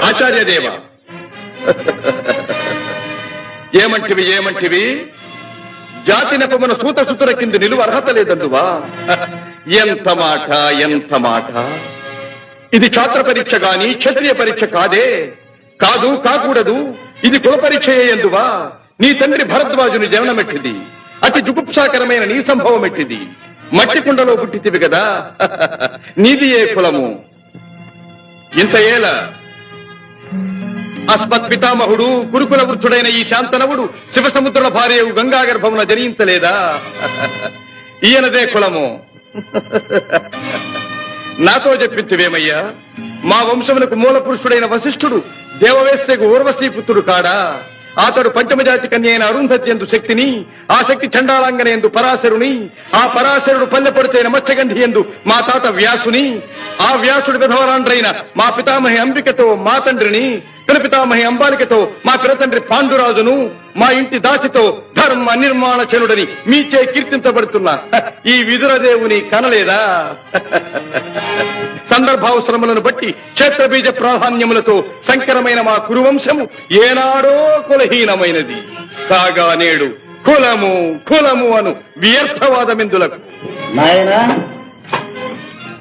ఆచార్యదేవ ఏమంటివి జాతి నెపమున సూత సుతుల కింది నిలువ అర్హత లేదందువా? ఎంత మాట! ఇది ఛాత్ర పరీక్ష గాని క్షత్రియ పరీక్ష కాదే. కాకూడదు. ఇది కుల పరీక్ష ఎందువా? నీ తండ్రి భరద్వాజుని జననమెట్టిది. అతి జుగుప్సాకరమైన నీ సంభవం ఎట్టిది. మట్టి కుండలో పుట్టితివి కదా. నీది ఏ కులము? ఇంత ఏల అస్మత్ పితామహుడు గురుకుల వృద్ధుడైన ఈ శాంతనవుడు శివసముద్రుల భార్యవు గంగాగర్భమున జనించలేదా? ఈయనదే కులము. నాతో చెప్పించువేమయ్యా? మా వంశమునకు మూల పురుషుడైన వశిష్ఠుడు దేవవేశ్యకు ఊర్వశీపుత్రుడు కాడా? అతడు పంచమజాతి కన్య అయిన అరుంధతి ఎందు శక్తిని, ఆ శక్తి చండాళంగన ఎందు పరాశరుని, ఆ పరాశరుడు పల్లెపొడిచైన మత్స్యగంధి ఎందు మా తాత వ్యాసుని, ఆ వ్యాసుడు విధవరాండ్రైన మా పితామహి అంబికతో మా తండ్రిని, పితామహి అంబాలికతో మా పిరతండ్రి పాండురాజును, మా ఇంటి దాసితో ధర్మ నిర్మాణ చనుడని మీచే కీర్తించబడుతున్న ఈ విదురదేవుని కనలేదా? సందర్భావసరములను బట్టి క్షేత్రబీజ ప్రాధాన్యములతో సంకరమైన మా కురువంశము ఏనాడో కులహీనమైనది. కాగా నేడు కులము అను వ్యర్థవాదమిందులకు. నాయనా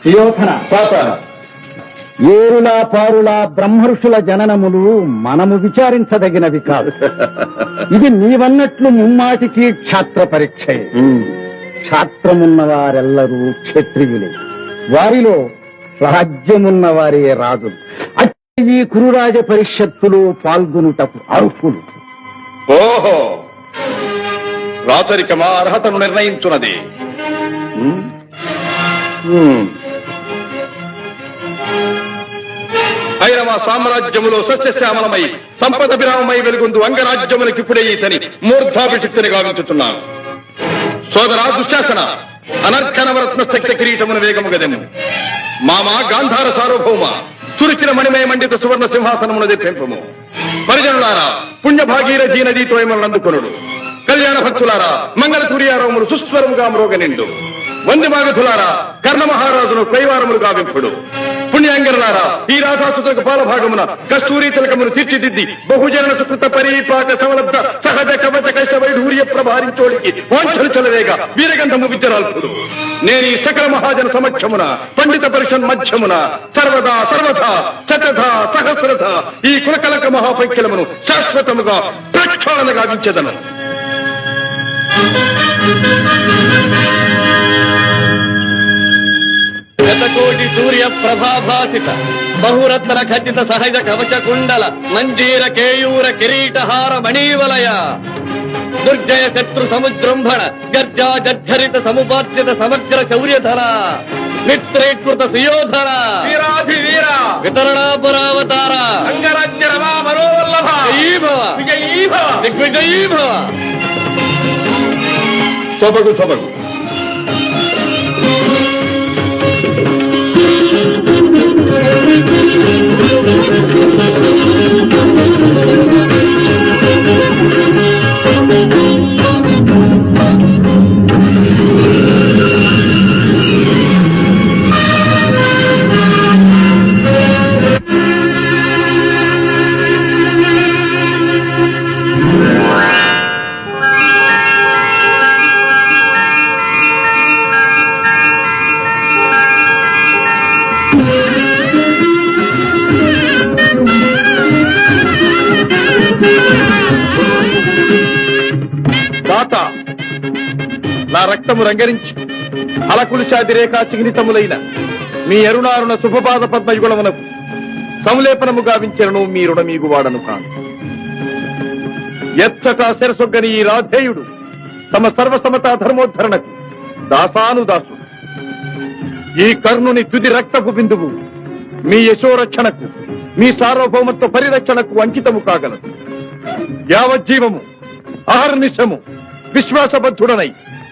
సుయోధన, ఏరులా పారులా బ్రహ్మర్షుల జననములు మనము విచారించదగినవి కాదు. ఇది నీవన్నట్లు ముమ్మాటికి క్షాత్ర పరీక్షే. క్షాత్రమున్న వారెల్లరూ క్షత్రియులే. వారిలో రాజ్యమున్న వారే రాజులు. అట్టి ఈ కురురాజ పరిషత్తులో పాల్గొనుటకు అర్హులు. ఓహో, రాతరికమా అర్హతను నిర్ణయించున్నది. అయిన మా సామ్రాజ్యములో సస్యశ్యామలమై సంపద విరామమై వెలుగొందు అంగరాజ్యములకిప్పుడే ఈతని మూర్ధాభిషిక్తిని గావించుతున్నాను. సోదరా దుశ్శాసన, అనర్ఘనవరత్న శక్తి కిరీటమును వేగము గదెము. మామా గాంధార సార్వభౌమ, తురిచిన మణిమయ మండిత సువర్ణ సింహాసనమును తెప్పింపము. పరిజనులారా, పుణ్యభాగీరథీ నదీతో అందుకొనుడు. కళ్యాణ భక్తులారా, మంగళ సూర్యారోములు సుస్వరముగా మ్రోగనిండు. వందిమాగధులారా, కర్ణ మహారాజును కైవారములు గావింపుడు. పుణ్యాంగరులారా, ఈ రాధాసుతులకు పాలభాగమున కస్తూరి తిలకమును తీర్చిదిద్ది బహుజన సుకృత పరీపాక సమలబ్ధ సహజ కవచ కష్ట వైఢూర్య ప్రభారించోడికి వాంఛలు చలవేగా వీరగంధము విద్యరాల్పుడు. నేను ఈ సకల మహాజన సమక్షమున పండిత పరిషన్ మధ్యమున సర్వదా శతధ సహస్రధ ఈ కులకలక మహాపైక్యలమును శాశ్వతముగా ప్రక్షాళన గావించెదను. శతకోటి సూర్య ప్రభాభాసిత బహురత్న ఖచ్చిత సహజ కవచ కుండల మంజీర కేయూర కిరీటహార మణీవలయ దుర్జయ శత్రు సముజృంభణ గర్జా జర్జరిత సముపాద్యత సమగ్ర శౌర్యధర మిత్రీకృత సుయోధన వీరాధివీర వితరణాపురావతార అంగరాజ్య రమా మనోవల్లభ విజయీభవ దిగ్విజయీభవ. సొబగు నా రక్తము రంగరించి అలకులుషాదిరేఖా చిహ్నితములైన మీ అరుణారుణ శుభపాద పద్మయుగుణమునకు సంలేపనము గావించను మీ రుణమీగు వాడను కాను. ఎచ్చటా శిరసొగ్గని ఈ రాధేయుడు తమ సర్వసమతా ధర్మోద్ధరణకు దాసానుదాసుడు. ఈ కర్ణుని తుది రక్తపు బిందువు మీ యశోరక్షణకు, మీ సార్వభౌమత్వ పరిరక్షణకు అంకితము కాగలదు. యావజ్జీవము అహర్నిశము విశ్వాసబద్ధుడనై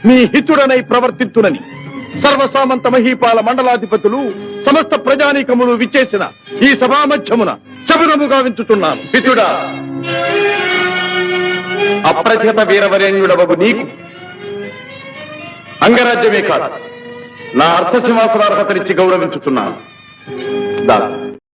మీ హితుడనై ప్రవర్తింతునని సర్వసామంత మహీపాల మండలాధిపతులు సమస్త ప్రజానీకములు విచ్చేసిన ఈ సభామధ్యమున శబరము గావించుతున్నాను. హితుడా, అప్రతిహత వీరవరేణ్యుడవగు నీకు అంగరాజ్యమే కాదు, నా అర్థసింహాసనార్హతనిచ్చి గౌరవించుతున్నాను.